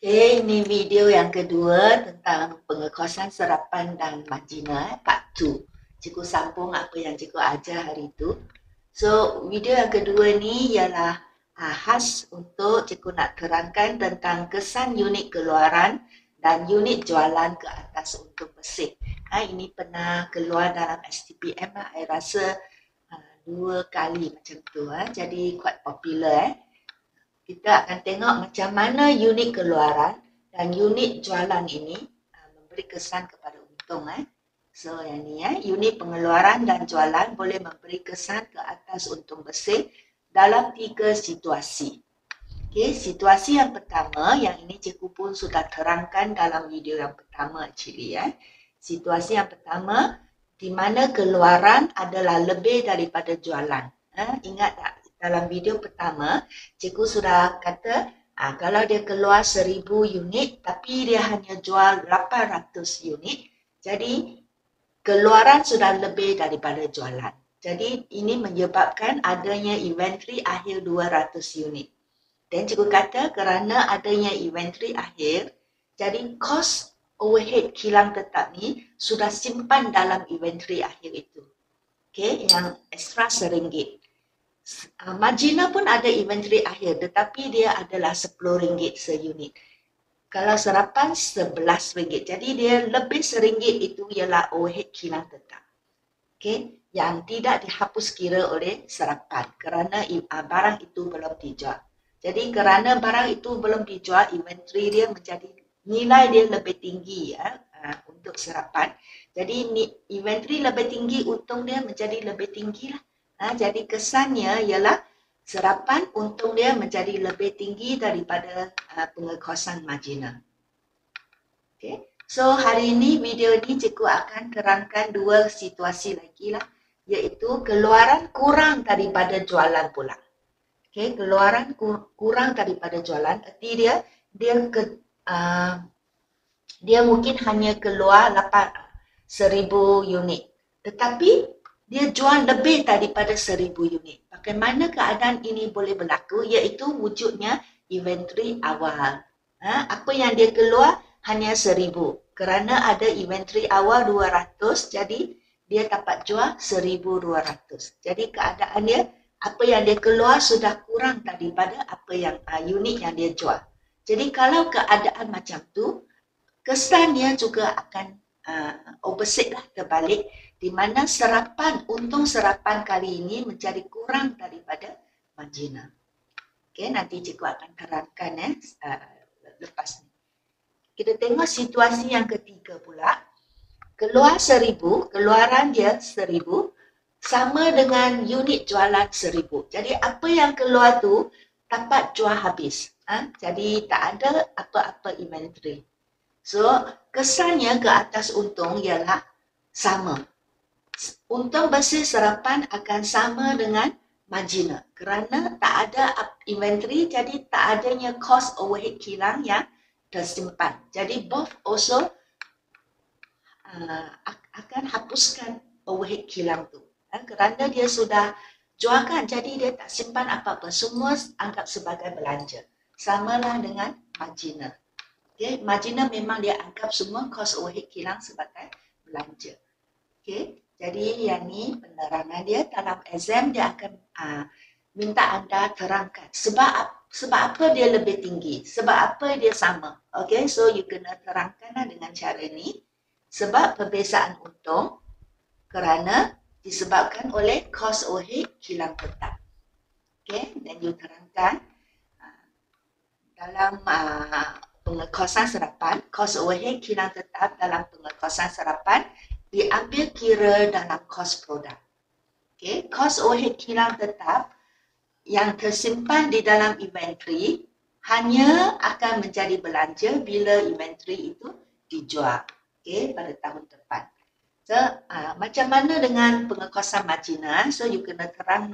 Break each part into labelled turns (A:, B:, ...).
A: Okay, ini video yang kedua tentang pengekosan serapan dan margina, part 2. Cikgu sambung apa yang cikgu ajar hari itu. So, video yang kedua ni ialah khas untuk cikgu nak terangkan tentang kesan unit keluaran dan unit jualan ke atas untuk mesin. Ini pernah keluar dalam STPM saya rasa 2 kali macam tu. Jadi quite popular. Kita akan tengok macam mana unit keluaran dan unit jualan ini memberi kesan kepada untung. So yang ni unit pengeluaran dan jualan boleh memberi kesan ke atas untung bersih dalam 3 situasi. Okay, situasi yang pertama, yang ini cikgu pun sudah terangkan dalam video yang pertama actually. Situasi yang pertama, di mana keluaran adalah lebih daripada jualan. Ingat tak? Dalam video pertama, cikgu sudah kata kalau dia keluar 1000 unit tapi dia hanya jual 800 unit, jadi keluaran sudah lebih daripada jualan. Jadi ini menyebabkan adanya inventory akhir 200 unit. Dan cikgu kata kerana adanya inventory akhir, jadi kos overhead kilang tetap ni sudah simpan dalam inventory akhir itu. Okay, yang extra RM1. Margina pun ada inventory akhir tetapi dia adalah RM10 seunit. Kalau serapan RM11. Jadi dia lebih RM1 itu ialah overhead kilang tetap. Okay, yang tidak dihapus kira oleh serapan kerana barang itu belum dijual. Jadi kerana barang itu belum dijual, inventory dia menjadi nilai dia lebih tinggi untuk serapan. Jadi inventory lebih tinggi, untung dia menjadi lebih tinggi lah. Jadi kesannya ialah serapan untung dia menjadi lebih tinggi daripada pengekosan margina. Okay. So hari ini video ni cikgu akan terangkan 2 situasi lagi lah, iaitu keluaran kurang daripada jualan pula. Okay, keluaran kurang daripada jualan, arti dia mungkin hanya keluar 1000 unit, tetapi dia jual lebih daripada 1000 unit. Bagaimana keadaan ini boleh berlaku? Iaitu wujudnya inventory awal. Apa yang dia keluar hanya 1000. Kerana ada inventory awal 200, jadi dia dapat jual 1200. Jadi keadaan dia, apa yang dia keluar sudah kurang daripada apa yang unit yang dia jual. Jadi kalau keadaan macam tu, kesannya juga akan opposite lah, terbalik, di mana untung serapan kali ini menjadi kurang daripada margina. Okay, nanti cikgu akan terangkan lepas ni. Kita tengok situasi yang ketiga pula. Keluar 1000, keluaran dia 1000 sama dengan unit jualan 1000. Jadi apa yang keluar tu dapat jual habis. Jadi tak ada apa-apa inventory. So kesannya ke atas untung ialah sama. Untung bersih serapan akan sama dengan margina kerana tak ada inventory, jadi tak adanya cost overhead kilang yang tersimpan. Jadi both also akan hapuskan overhead kilang tu kerana dia sudah jualkan, jadi dia tak simpan apa-apa, semua anggap sebagai belanja. Samalah dengan margina. Okay, margina memang dia anggap semua cost overhead kilang sebagai belanja. Okay. Jadi yang ni penerangan dia dalam exam, dia akan minta anda terangkan sebab apa dia lebih tinggi, sebab apa dia sama. Okay, so you kena terangkan dengan cara ni. Sebab perbezaan untung kerana disebabkan oleh cost overhead kilang tetap. Okay, dan you terangkan dalam pengekosan serapan, cost overhead kilang tetap dalam pengekosan serapan diambil kira dalam kos produk. Okay, kos overhead kilang tetap yang tersimpan di dalam inventory hanya akan menjadi belanja bila inventory itu dijual, okay, pada tahun depan. So, macam mana dengan pengekosan margina? So, you kena terang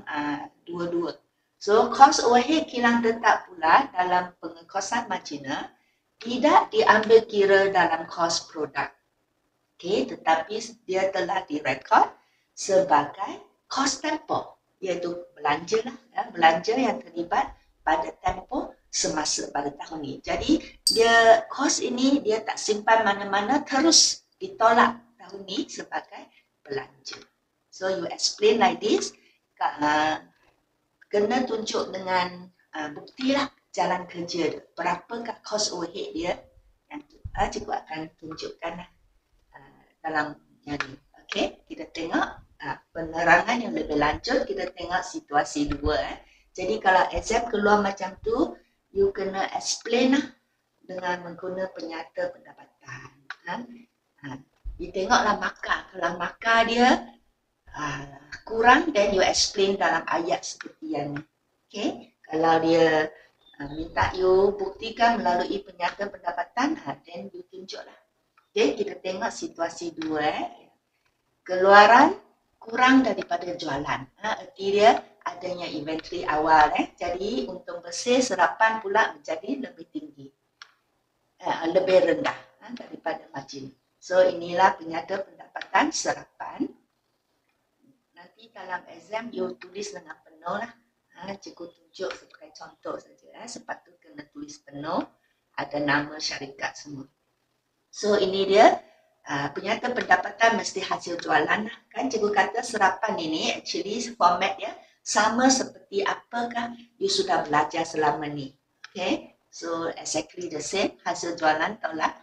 A: dua-dua. So, kos overhead kilang tetap pula dalam pengekosan margina tidak diambil kira dalam kos produk. Okay, tetapi dia telah direkod sebagai kos tempoh, iaitu belanja lah, belanja yang terlibat pada tempoh semasa pada tahun ni. Jadi dia kos ini dia tak simpan mana-mana, terus ditolak tahun ni sebagai belanja. So you explain like this, kena tunjuk dengan bukti lah jalan kerja dia. Berapakah cost overhead dia yang cikgu akan tunjukkan dalam yang ni. Okay, kita tengok penerangan yang lebih lanjut, kita tengok situasi dua. Jadi kalau exam keluar macam tu, you kena explain lah dengan menggunakan penyata pendapatan. You tengoklah markah. Kalau markah dia kurang, then you explain dalam ayat seperti yang ni. Okay, kalau dia minta you buktikan melalui penyata pendapatan, then you tunjuklah. Okay, kita tengok situasi dua. Keluaran kurang daripada jualan. Arti dia adanya inventory awal. Jadi untung bersih serapan pula menjadi lebih tinggi. Lebih rendah daripada margin. So inilah penyata pendapatan serapan. Nanti dalam exam you tulis dengan penuh lah. Cikgu tunjuk sebagai contoh saja. Sepatutnya kena tulis penuh. Ada nama syarikat semua. So ini dia penyata pendapatan mesti hasil jualan. Kan cikgu kata serapan ini actually format dia sama seperti apakah you sudah belajar selama ni. Okay, so exactly the same, hasil jualan tolak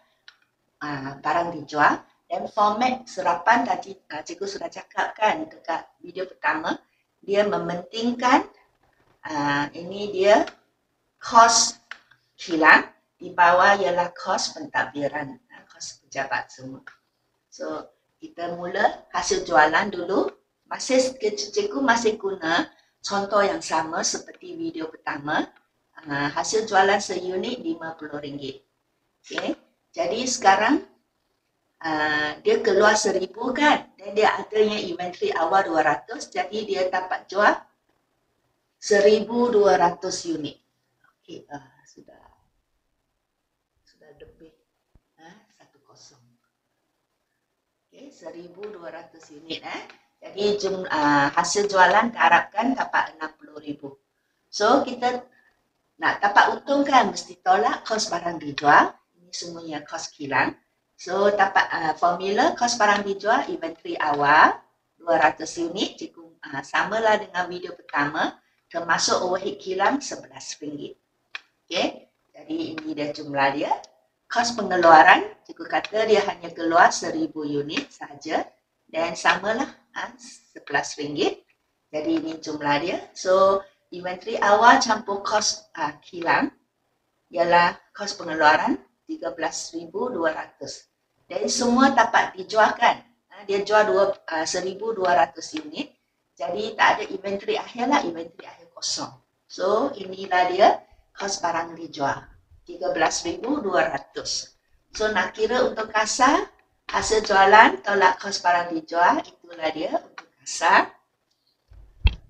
A: barang dijual. Dan format serapan tadi cikgu sudah cakap kan dekat video pertama, dia mementingkan ini dia kos kilang, di bawah ialah kos pentadbiran, kos pejabat semua. So kita mula hasil jualan dulu. Cikgu masih guna contoh yang sama seperti video pertama. Hasil jualan seunit RM50. Okay. Jadi sekarang dia keluar 1,000 kan. Dan dia adanya inventory awal 200. Jadi dia dapat jual 1,200 unit. Okay. Sudah lebih 10. Okay, 1,200 unit. Jadi hasil jualan diharapkan dapat 60,000. So kita nak dapat untung kan mesti tolak kos barang dijual. Ini semuanya kos kilang. So dapat formula kos barang dijual inventory awal 200 unit. Cikgu samalah dengan video pertama, termasuk overhead kilang RM11. Okay, jadi ini dia jumlah dia. Kos pengeluaran, cikgu kata dia hanya keluar 1,000 unit saja. Dan samalah RM11. Jadi ini jumlah dia. So inventory awal campur kos kilang ialah kos pengeluaran 13,200. Dan semua dapat dijualkan. Dia jual 1,200 unit. Jadi tak ada inventory akhir lah, inventory akhir kosong. So inilah dia kos barang dijual. 13,200. So nak kira untuk kasar, hasil jualan tolak kos barang dijual, itulah dia untuk kasar.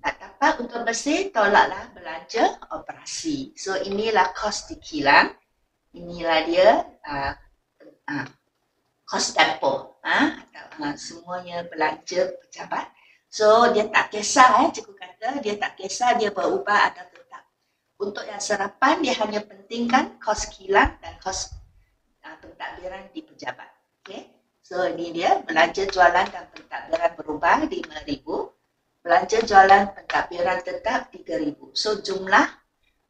A: Nak dapat untuk bersih, tolaklah belanja operasi. So inilah kos di kilang. Inilah dia kos tempoh. Semuanya belanja pejabat. So dia tak kisah, cikgu kata dia tak kisah dia berubah atau tetap. Untuk yang serapan, dia hanya pentingkan kos kilang dan kos pentadbiran di pejabat. Okay. So ini dia, belanja jualan dan pentadbiran berubah 5,000. Belanja jualan pentadbiran tetap 3,000. So jumlah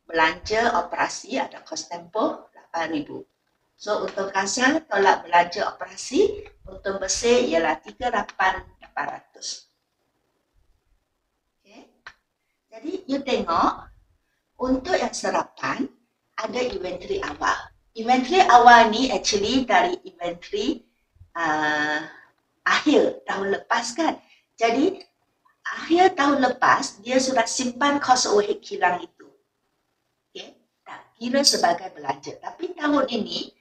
A: belanja operasi atau kos tempoh 8,000. So untung kasar tolak belanja operasi, untung bersih ialah 38,800. Okay. Jadi you tengok, untuk yang serapan, ada inventory awal. Inventory awal ni actually dari inventory akhir tahun lepas kan. Jadi, akhir tahun lepas, dia sudah simpan kos overhead kilang itu. Okay? Tak kira sebagai belanja. Tapi tahun ini,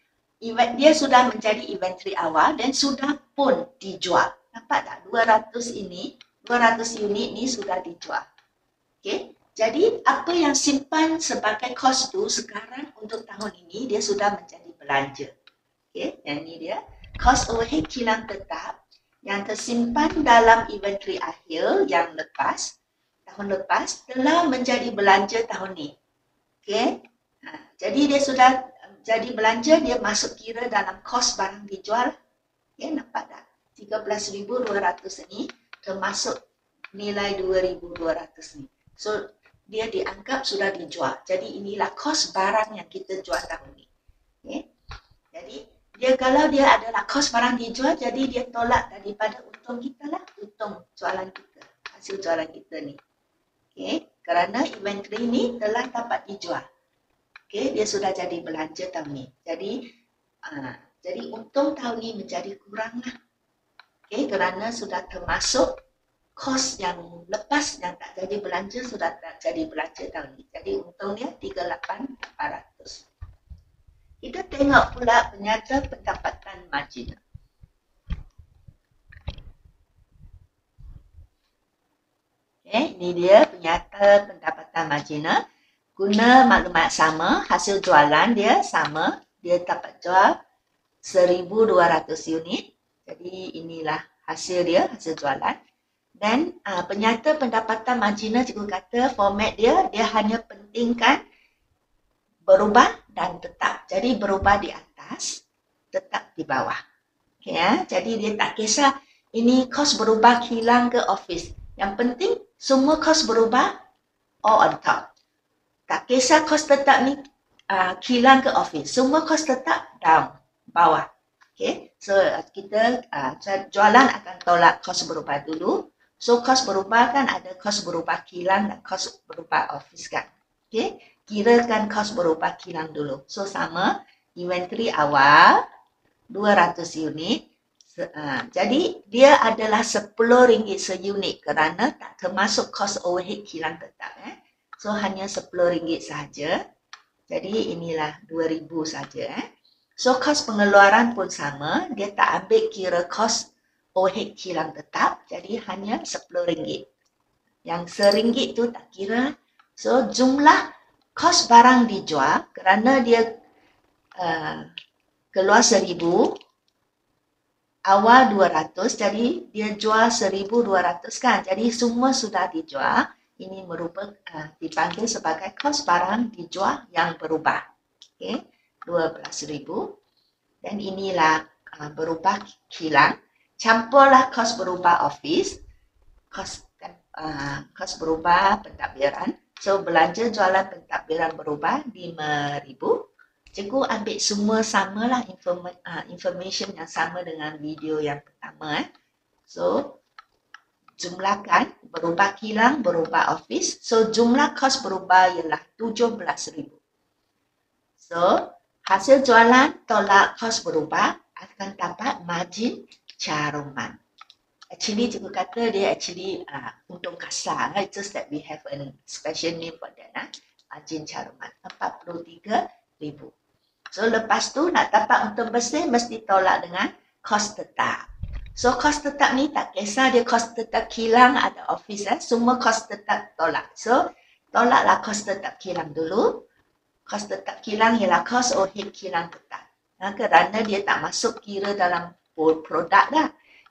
A: dia sudah menjadi inventory awal dan sudah pun dijual. Nampak tak? 200 unit ni sudah dijual. Okay? Jadi apa yang simpan sebagai kos tu sekarang untuk tahun ini dia sudah menjadi belanja. Okay, yang ini dia kos overhead kilang tetap yang tersimpan dalam inventory akhir yang lepas, tahun lepas telah menjadi belanja tahun ni. Okay, Jadi dia sudah jadi belanja, dia masuk kira dalam kos barang dijual. Ya, nampak tak? 13,200 ni termasuk nilai 2,200 ni. So, dia dianggap sudah dijual. Jadi, inilah kos barang yang kita jual tahun ni. Okay. Jadi, kalau dia adalah kos barang dijual, jadi dia tolak daripada untung kita lah. Untung jualan kita. Hasil jualan kita ni. Okay. Kerana inventory ni telah dapat dijual. Okay, dia sudah jadi belanja tahun ni. Jadi untung tahun ni menjadi kurang lah. Okay, kerana sudah termasuk kos yang lepas yang tak jadi belanja sudah tak jadi belanja tahun ni. Jadi untungnya 38,800. Kita tengok pula penyata pendapatan marginal. Okay, ini dia penyata pendapatan marginal. Guna maklumat sama, hasil jualan dia sama. Dia dapat jual 1,200 unit. Jadi inilah hasil dia, hasil jualan. Dan penyata pendapatan marginal, cikgu kata format dia hanya pentingkan berubah dan tetap. Jadi berubah di atas, tetap di bawah. Okay, ya? Jadi dia tak kisah ini kos berubah kilang ke office. Yang penting semua kos berubah all on top. Tak kisah kos tetap ni kilang ke office. Semua kos tetap down, bawah. Okay. So, kita jualan akan tolak kos berubah dulu. So, kos berubah kan ada kos berubah kilang dan kos berubah office kan. Okay. Kirakan kos berubah kilang dulu. So, sama. Inventory awal 200 unit. Jadi, dia adalah RM10 seunit kerana tak termasuk kos overhead kilang tetap. So, hanya RM10 sahaja. Jadi, inilah 2,000 saja. So, kos pengeluaran pun sama. Dia tak ambil kira kos overhead kilang tetap. Jadi, hanya RM10. Yang RM1 tu tak kira. So, jumlah kos barang dijual kerana dia keluar 1,000. Awal 200. Jadi, dia jual 1,200 kan. Jadi, semua sudah dijual. Ini merupakan dipanggil sebagai kos barang dijual yang berubah. Okay, 12,000. Dan inilah berubah kilang. Campurlah kos berubah office, kos berubah pentadbiran. So, belanja jualan pentadbiran berubah 5,000. Cikgu ambil semua samalah information yang sama dengan video yang pertama. So, jumlahkan berubah kilang, berubah office. So, jumlah kos berubah ialah 17,000. So, hasil jualan tolak kos berubah akan dapat margin caruman. Actually, cikgu kata dia untung kasar. It's just that we have a special name for that. Margin caruman. 43,000. So, lepas tu nak dapat untung bersih mesti tolak dengan kos tetap. So, kos tetap ni tak kisah dia kos tetap kilang ada office. Semua kos tetap tolak. So, tolaklah kos tetap kilang dulu. Kos tetap kilang ialah kos overhead kilang tetap. Kerana dia tak masuk kira dalam produk dah.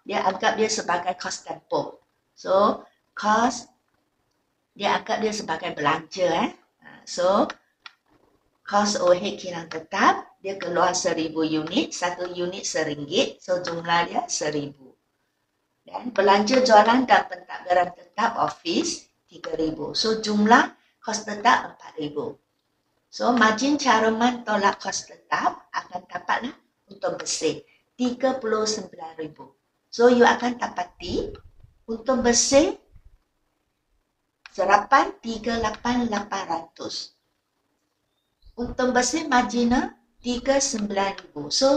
A: Dia anggap dia sebagai kos tempoh. So, dia anggap dia sebagai belanja. So, kos overhead kilang tetap, dia keluar 1,000 unit, 1 unit RM1, so jumlah dia 1,000. Dan belanja jualan dan pentadbiran tetap office 3,000. So jumlah kos tetap 4,000. So margin caruman tolak kos tetap akan dapatlah untung bersih 39,000. So you akan dapati untung bersih serapan 38,800. Untung bersih marginal 39,000. So,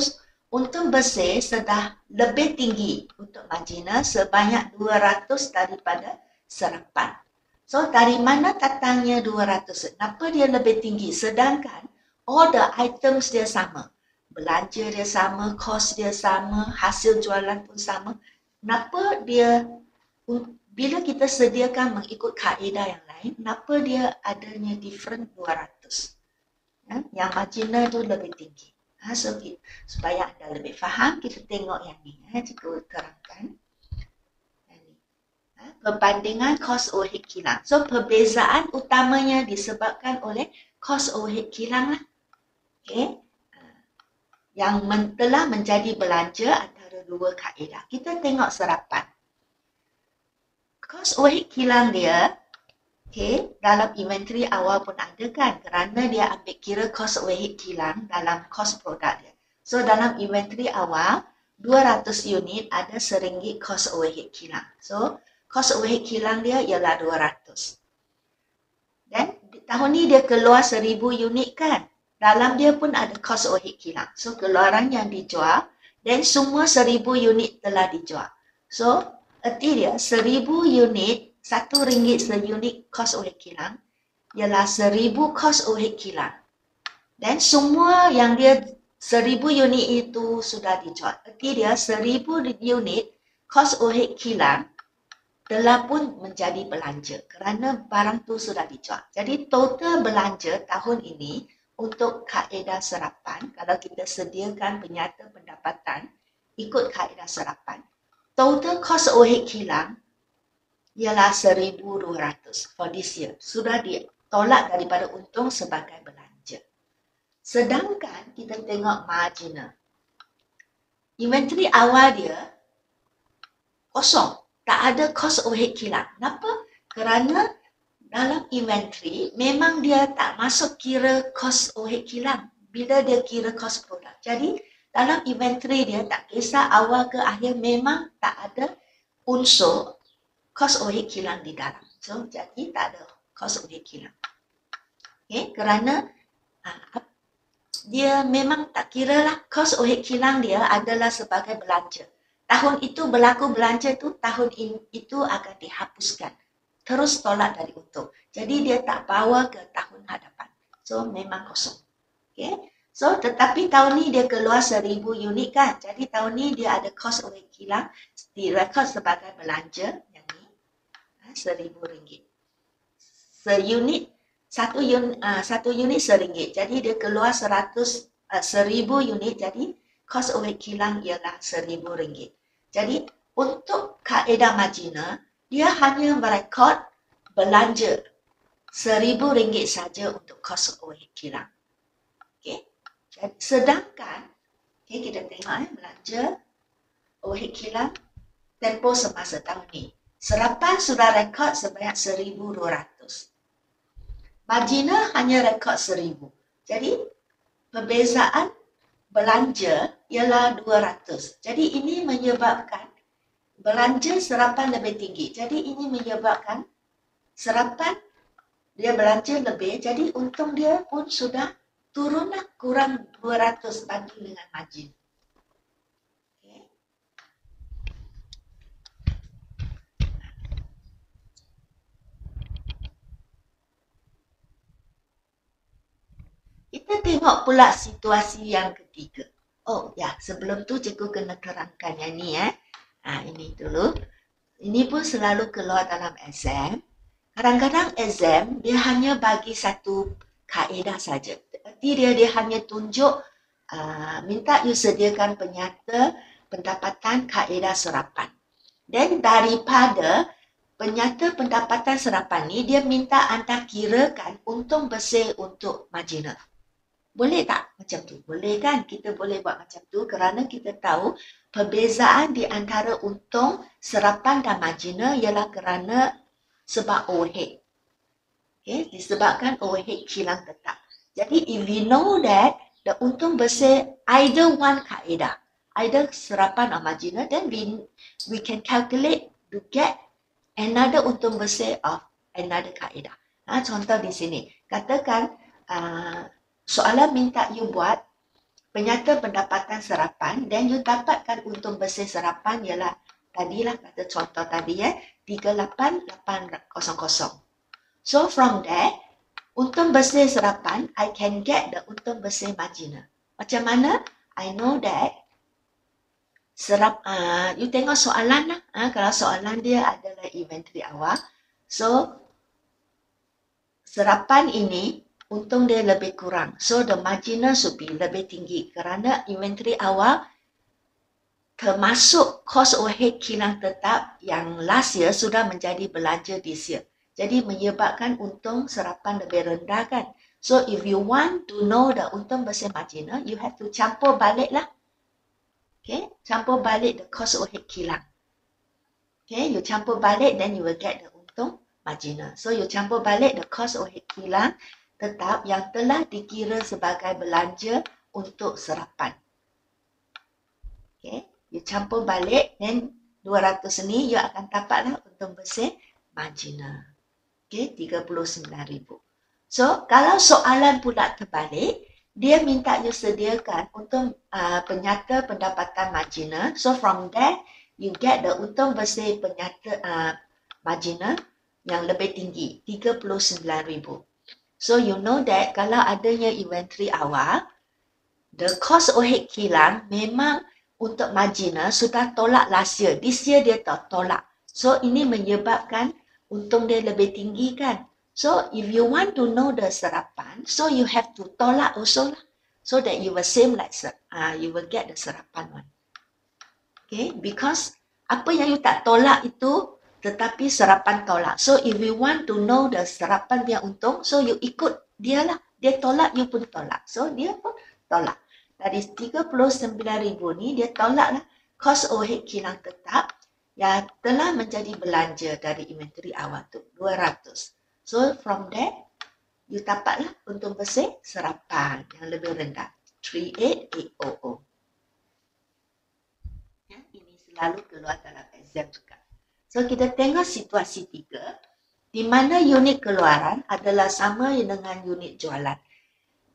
A: untung bersih sudah lebih tinggi untuk marginal sebanyak 200 daripada serapan. So, dari mana datangnya 200? Kenapa dia lebih tinggi? Sedangkan all the items dia sama. Belanja dia sama, kos dia sama, hasil jualan pun sama. Kenapa dia, bila kita sediakan mengikut kaedah yang lain, kenapa dia adanya different 200? Yang marginal tu lebih tinggi. So, supaya anda lebih faham, kita tengok yang ni. Cikgu terangkan. perbandingan kos overhead kilang. So, perbezaan utamanya disebabkan oleh kos overhead kilang lah. Okay. Yang telah menjadi belanja antara dua kaedah. Kita tengok serapan. Kos overhead kilang dia, okay, dalam inventory awal pun ada kan, kerana dia ambil kira kos overhead kilang dalam kos produk dia. So, dalam inventory awal, 200 unit ada RM1 kos overhead kilang. So, kos overhead kilang dia ialah 200. Dan tahun ni dia keluar 1000 unit kan. Dalam dia pun ada kos overhead kilang. So, keluaran yang dijual dan semua 1000 unit telah dijual. So, erti dia 1000 unit, RM1 seunit kos overhead kilang ialah 1000 kos overhead kilang. Dan semua yang dia 1000 unit itu sudah dijual. Erti dia 1000 unit kos overhead kilang telah pun menjadi belanja kerana barang tu sudah dijual. Jadi total belanja tahun ini untuk kaedah serapan, kalau kita sediakan penyata pendapatan ikut kaedah serapan, total cost overhead kilang ialah 1,200 for this year. Sudah ditolak daripada untung sebagai belanja. Sedangkan kita tengok marginal. Inventory awal dia kosong. Tak ada cost overhead kilang. Kenapa? Kerana dalam inventory memang dia tak masuk kira cost overhead kilang bila dia kira cost produk. Jadi dalam inventory dia tak kisah awal ke akhir memang tak ada unsur cost overhead kilang di dalam. So jadi tak ada cost overhead kilang. Okay, kerana dia memang tak kira lah cost overhead kilang dia adalah sebagai belanja. Tahun itu berlaku belanja tu, tahun itu akan dihapuskan. Terus tolak dari untung. Jadi dia tak bawa ke tahun hadapan. So memang kosong. Okay. So tetapi tahun ni dia keluar 1000 unit kan. Jadi tahun ni dia ada cost overhead kilang direkod sebagai belanja yang ni RM1,000. Satu unit RM1. Jadi dia keluar 1000 unit. Jadi cost overhead kilang ialah RM1,000. Jadi untuk kaedah marginal dia hanya merekod belanja RM1,000 saja untuk kos overhead kilang. Okay. Sedangkan kita tengok belanja overhead kilang tempoh semasa tahun ni. Serapan sudah rekod sebanyak 1,200. Marginal hanya rekod 1,000. Jadi perbezaan belanja ialah 200. Jadi ini menyebabkan belanja serapan lebih tinggi. Jadi ini menyebabkan serapan dia belanja lebih. Jadi untung dia pun sudah turunlah kurang 200 banding dengan margin. Okay. Kita tengok pula situasi yang ketiga. Oh ya, sebelum tu cikgu kena terangkan yang ni ini dulu. Ini pun selalu keluar dalam exam. Kadang-kadang exam dia hanya bagi satu kaedah saja. Arti dia hanya tunjuk minta you sediakan penyata pendapatan kaedah serapan. Dan daripada penyata pendapatan serapan ni dia minta anda kirakan untung bersih untuk marginal. Boleh tak macam tu? Boleh kan? Kita boleh buat macam tu kerana kita tahu perbezaan di antara untung, serapan dan marginal ialah kerana sebab overhead. Okay? Disebabkan overhead kilang tetap. Jadi if we know that the untung bersih either one kaedah, either serapan or marginal, then we can calculate to get another untung bersih of another kaedah. Contoh di sini, katakan soalan minta you buat penyata pendapatan serapan dan you dapatkan untung bersih serapan ialah tadilah kata contoh tadi 38800. So from there untung bersih serapan I can get the untung bersih marginal. Macam mana? I know that you tengok soalan lah. Kalau soalan dia adalah inventory awal. So serapan ini untung dia lebih kurang. So the marginal should be lebih tinggi kerana inventory awal termasuk cost overhead kilang tetap yang last year sudah menjadi belanja this year. Jadi menyebabkan untung serapan lebih rendah kan. So if you want to know the untung bersih marginal, you have to campur balik lah. Okay, campur balik the cost overhead kilang. Okay, you campur balik, then you will get the untung marginal. So you campur balik the cost overhead kilang tetap yang telah dikira sebagai belanja untuk serapan. Okay, you campur balik, then 200 ni you akan dapatlah untung bersih marginal. Okay, 39,000. So, kalau soalan pula terbalik, dia minta you sediakan untuk penyata pendapatan marginal. So, from there, you get the untung bersih penyata marginal yang lebih tinggi, 39,000. So, you know that kalau adanya inventory awal, the cost overhead kilang memang untuk marginal sudah tolak last year. This year dia tak tolak. So, ini menyebabkan untung dia lebih tinggi kan. So, if you want to know the serapan, so you have to tolak also lah. So that you will same like, you will get the serapan one. Okay, because apa yang you tak tolak itu, tetapi serapan tolak. So, if you want to know the serapan dia untung, so you ikut dia lah. Dia tolak, you pun tolak. So, dia pun tolak. Dari 39,000 ni, dia tolak lah cost overhead kilang tetap yang telah menjadi belanja dari inventory awal tu, 200. So, from there, you dapatlah untung bersih serapan yang lebih rendah, 38,800. Ya, ini selalu keluar dalam exam juga. So, kita tengok situasi 3, di mana unit keluaran adalah sama dengan unit jualan.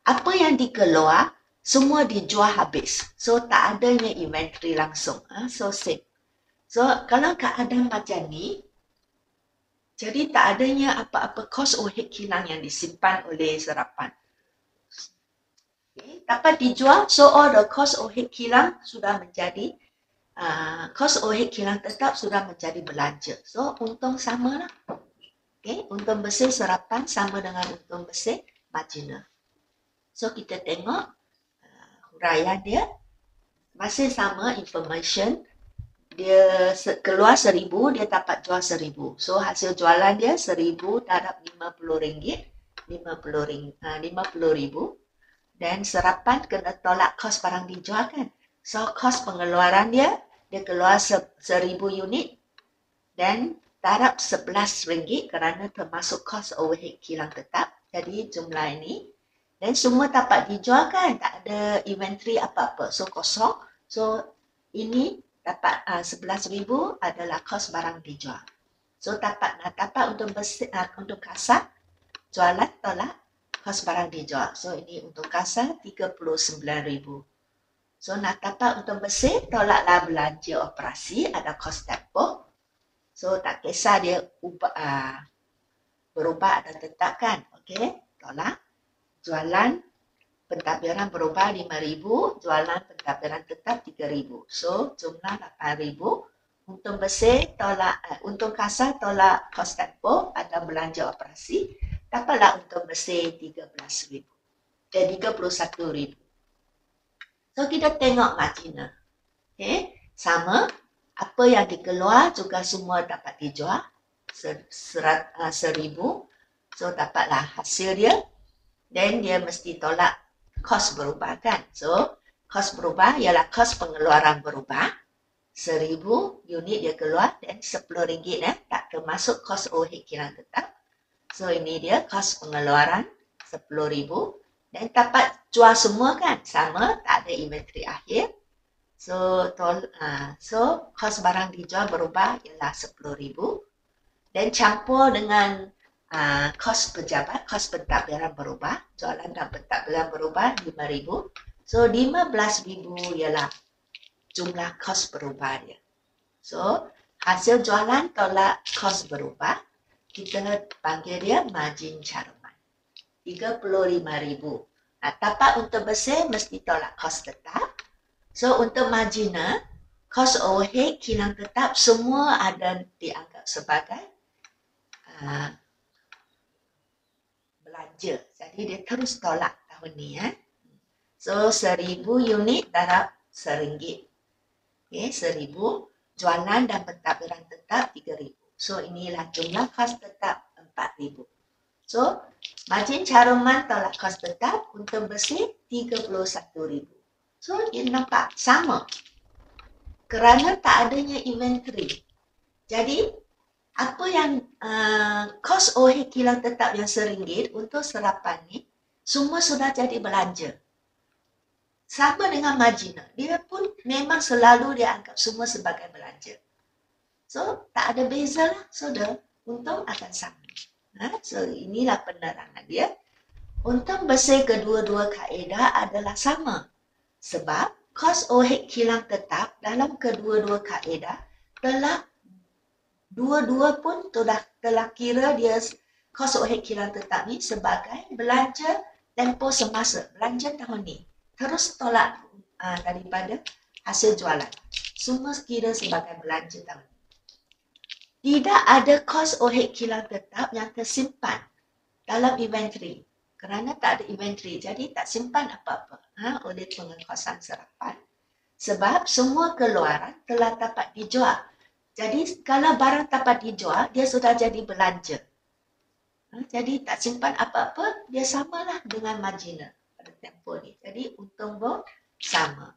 A: Apa yang dikeluar, semua dijual habis. So, tak adanya inventory langsung. So, same. So, kalau keadaan macam ni, jadi tak adanya apa-apa cost overhead kilang yang disimpan oleh serapan. Okay, dapat dijual, so all the cost overhead kilang sudah menjadi, cost overhead kilang tetap sudah menjadi belanja. So, untung sama lah. Okay, untung bersih serapan sama dengan untung bersih marginal. So, kita tengok huraian dia, masih sama information. Dia keluar 1,000, dia dapat jual 1,000. So, hasil jualan dia 1,000 darab RM50, 50,000. Dan serapan kena tolak kos barang dijual kan. So, kos pengeluaran dia keluar 1,000 unit dan darab RM11 kerana termasuk kos overhead kilang tetap. Jadi, jumlah ini. Dan semua dapat dijual kan. Tak ada inventory apa-apa. So, kosong. So, ini dapat 11,000 adalah kos barang dijual. So, dapat untuk untuk kasar, jualan tolak kos barang dijual. So, ini untuk kasar 39,000. So, nak dapat untuk bersih, tolaklah belanja operasi, ada kos tempoh. So, tak kisah dia berubah atau tetap kan. Okey, tolak. Jualan pentadbiran berubah 5,000, jualan pentadbiran tetap 3,000. So, jumlah 8,000. Untung bersih, untung kasar, tolak kos tempoh, ada belanja operasi. Dapatlah untung bersih 31,000. So, kita tengok marginal. Okay, sama. Apa yang dikeluar juga semua dapat dijual. 1,000. So, dapatlah hasil dia. Dan dia mesti tolak kos berubah kan. So, kos berubah ialah kos pengeluaran berubah. 1,000 unit dia keluar dan RM10 tak termasuk kos overhead kilang tetap. So, ini dia kos pengeluaran 10,000 dan dapat jual semua kan. Sama, tak ada inventory akhir. So, kos barang dijual berubah ialah 10,000 dan campur dengan kos pejabat, kos pentadbiran berubah, jualan dan pentadbiran berubah 5,000. So, 15,000 ialah jumlah kos berubah dia. So, hasil jualan tolak kos berubah, kita panggil dia margin caruman. 35,000. Dapat untuk bersih mesti tolak kos tetap. So, untuk marginal, kos overhead kilang tetap semua ada dianggap sebagai belanja. Jadi dia terus tolak tahun ni. So, 1,000 unit darab RM1. Okay, 1,000. Jualan dan pentadbiran tetap 3,000. So, inilah jumlah kos tetap 4,000. So, margin caruman tolak kos tetap untung bersih 31,000. So, dia nampak sama. Kerana tak adanya inventory. Jadi, apa yang kos OH kilang tetap yang RM1 untuk serapan ni, semua sudah jadi belanja. Sama dengan marginal. Dia pun memang selalu dia anggap semua sebagai belanja. So, tak ada beza lah. So, untung akan sama. So, inilah penerangan dia. Untung bersih kedua-dua kaedah adalah sama. Sebab kos OH kilang tetap dalam kedua-dua kaedah telah dua-dua pun telah kira dia kos OH kilang tetap ni sebagai belanja tempoh semasa, belanja tahun ni. Terus tolak daripada hasil jualan. Semua kira sebagai belanja tahun ni. Tidak ada kos OH kilang tetap yang tersimpan dalam inventory. Kerana tak ada inventory, jadi tak simpan apa-apa oleh pengekosan serapan. Sebab semua keluaran telah dapat dijual. Jadi kalau barang dapat dijual, dia sudah jadi belanja. Jadi tak simpan apa-apa, dia samalah dengan marginal pada tempoh ni. Jadi untung pun sama.